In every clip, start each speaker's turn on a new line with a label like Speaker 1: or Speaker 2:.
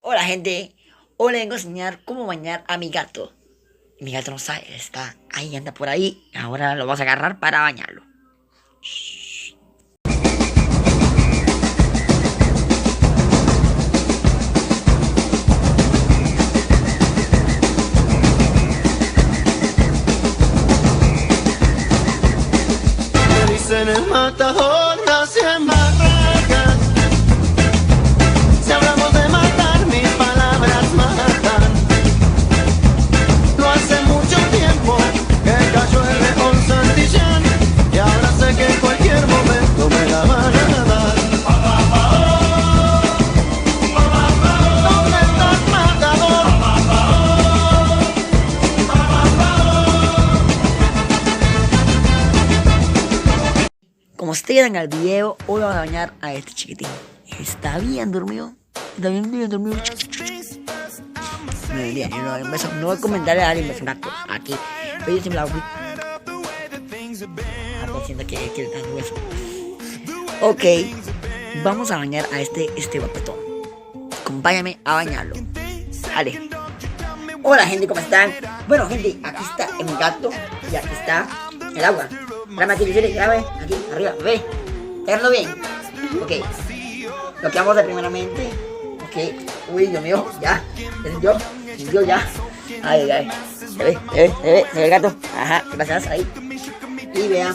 Speaker 1: Hola gente, hoy les vengo a enseñar cómo bañar a mi gato. Mi gato no sabe, está ahí, anda por ahí. Ahora lo vas a agarrar para bañarlo.
Speaker 2: Me dicen el matador, nací en Barracas. Si hablamos de matar, mis palabras matan. No hace mucho tiempo que cayó el león Santillán, y ahora sé que en cualquier momento me la van a dar. ¿Dónde estás, matador?
Speaker 1: Como ustedes en el video, hoy vamos a bañar a este chiquitín. Está bien dormido. Está bien dormido. Bien, no voy a comentarle a alguien, me gato aquí. Pero yo siempre la fui. Siento que quiere dar hueso. Ok, vamos a bañar a este guapetón. Acompáñame a bañarlo. Dale. Hola gente, ¿cómo están? Bueno gente, aquí está el gato y aquí está el agua. Graba aquí, graba aquí, arriba, ve. Verlo bien. Ok. Lo que vamos a hacer primeramente. Ok. Uy, Dios mío, ya. Yo ya. Ay. Se ve el gato. Ajá, gracias, ahí. Y vean.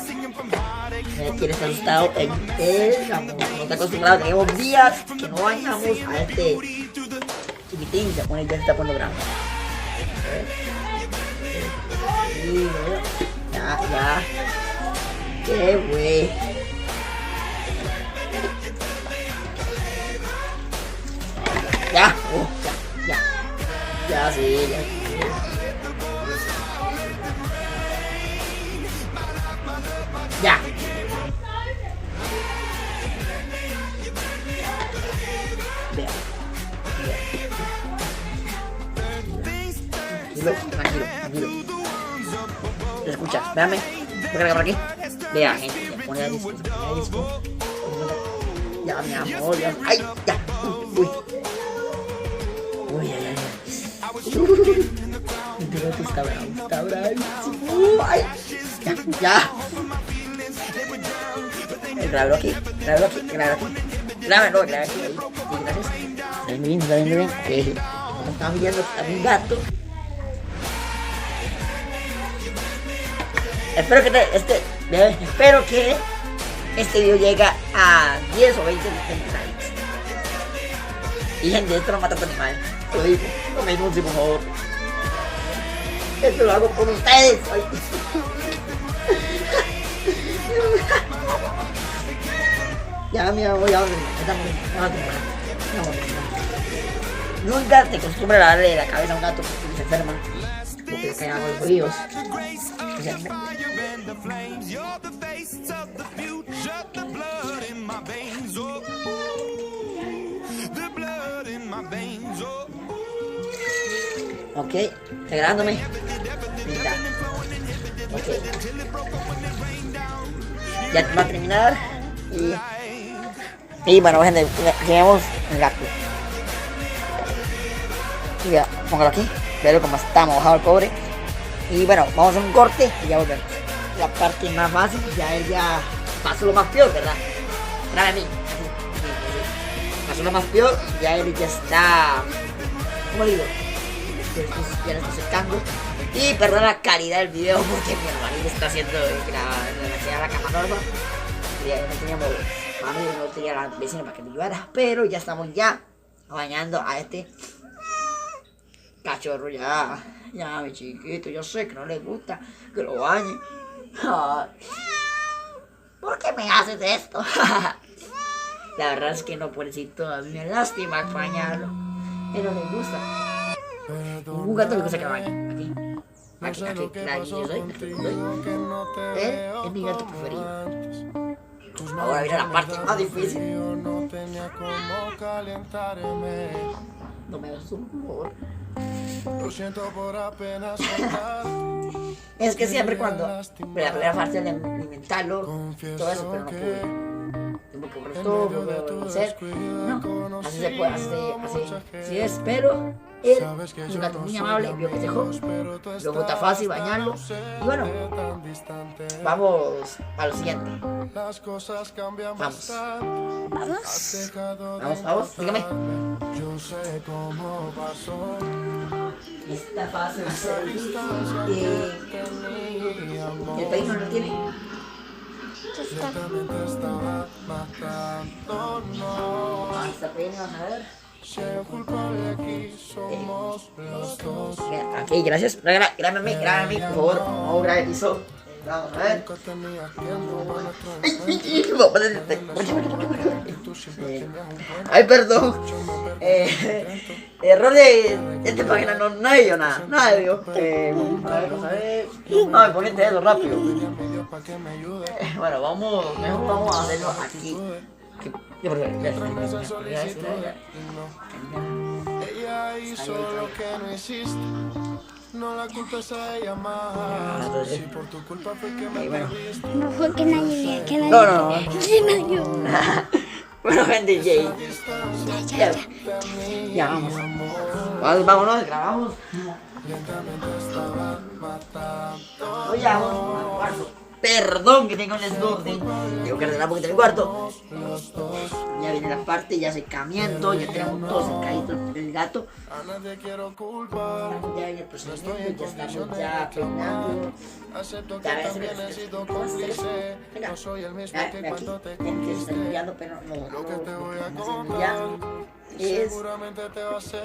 Speaker 1: Quiere estar asustado en el amor. No está acostumbrado, tenemos días que no bañamos a este chiquitín. Ya se está poniendo grande. Ya. Qué güey. Ya, ya, sí, ya. Ya. Vea. Tranquilo. ¿Se escucha? Véame. Voy a cargar por aquí. Vea, gente. Ya pone la disco. Ya, mi amor. Ya. ¡Ay! Ya. Uy. Ay. Este gato está bravísimo. ¡Ay! Ya. Grábalo aquí. Grábalo aquí. Ahí. Sí, gracias. Está viendo bien. Como están viendo, está mi gato. Espero que este video llegue a 10 o 20 likes. Y gente, esto no mata a tu animal. Te lo digo, no me denuncie, por favor. Esto lo hago por ustedes. Ay. Ya, mi amor, ya. Nunca te acostumbres a darle la cabeza a un gato porque se enferma. Porque se hagan los oídos. Ok, regalándome. Ok. Ya va a terminar. Y bueno, gente, llegamos el gato. Y ya, póngalo aquí. Pero como está mojado el pobre. Y bueno, vamos a un corte y ya volvemos. La parte más fácil, ya pasó lo más peor, ¿verdad? Para mí. Pasó lo más peor, ya él ya está. ¿Cómo digo? Ya lo estoy secando. Y perdón la calidad del video porque mi hermanito está haciendo la cama norma. Y no teníamos mami, no tenía la vecina para que me ayudara. Pero ya estamos bañando a este cachorro ya. Ya, mi chiquito, yo sé que no le gusta que lo bañe. Ay, ¿por qué me haces esto? La verdad es que no, pobrecito, a mí me lástima bañarlo. Él no le gusta. Ningún gato le gusta que lo bañe. Aquí, yo soy. Él es mi gato preferido. Ahora viene la parte más difícil. No me das un favor.
Speaker 2: Lo siento por apenas
Speaker 1: Es que siempre cuando la primera parte de alimentarlo, todo eso, pero no pude. tengo que borrar todo, volver a hacer. No, así se puede, así es, pero él es un gato muy amable, vio que dejó, luego está fácil bañarlo. Y bueno, vamos a lo siguiente. Vamos. Vamos, dígame. Está fácil hacer el país no lo tiene. Hasta pena, vamos a ver. Aquí, gracias. Grábame a mí, por favor. No, grabe eso. Vamos a ver. Ay, perdón. Error de esta página, no, nadie dio nada. Nadie dio. Vamos a ver. No, me ponete eso rápido. Bueno, mejor vamos a hacerlo aquí.
Speaker 2: Hizo lo que no hiciste. No la culpes a ella más. Si por tu culpa fue que me perdiste.
Speaker 3: No fue que nadie vea, que nadie
Speaker 1: No.
Speaker 3: Sí, me dio.
Speaker 1: Bueno, gente, Jay. Ya vamos. Vámonos, grabamos. Oye, vamos al cuarto. Perdón que tengo un desorden. Tengo que arreglar un poquito el cuarto. Ya viene la parte, ya secamiento, ya tenemos todo secadito el gato. Ya viene el procedimiento, ya estamos ya peinando. Ya ves, venga, aquí, tienen que estar mirando, pero no, ya es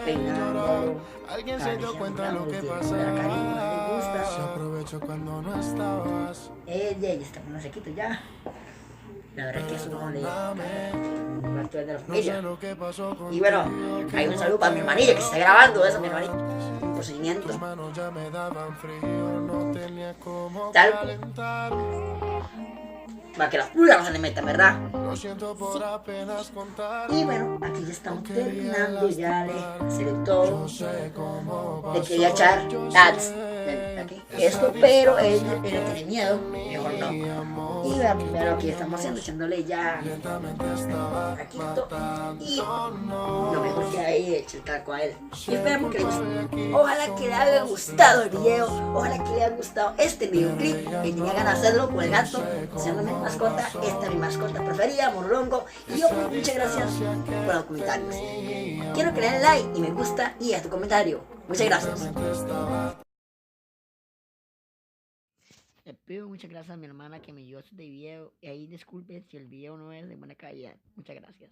Speaker 1: peinando.
Speaker 2: Alguien se dio cuenta lo que pasó. Se aprovechó cuando no estabas.
Speaker 1: Ya está con un sequito ya. La verdad es que eso no le de la familia. Y bueno, hay un saludo para mi hermanilla que se está grabando eso, mi hermanilla. Un procedimiento. Tal. Para que las pulgas no se le metan, ¿verdad? Sí. Y bueno, aquí ya estamos terminando ya de hacer todo. Le quería echar ads esto, pero él tiene miedo, mejor no. Y vean lo que estamos haciendo, echándole ya aquí todo. Y lo mejor que hay es el taco a él. Y esperamos que le guste. Ojalá que le haya gustado el video, ojalá que le haya gustado este videoclip. Que tenía ganas de hacerlo con el gato, siendo mi mascota, esta es mi mascota preferida, Morlongo. Y yo, muchas gracias por los comentarios. Quiero que le den like y me gusta y a tu comentario. Muchas gracias. Le pido muchas gracias a mi hermana que me dio este video. Y ahí disculpe si el video no es de buena calidad. Muchas gracias.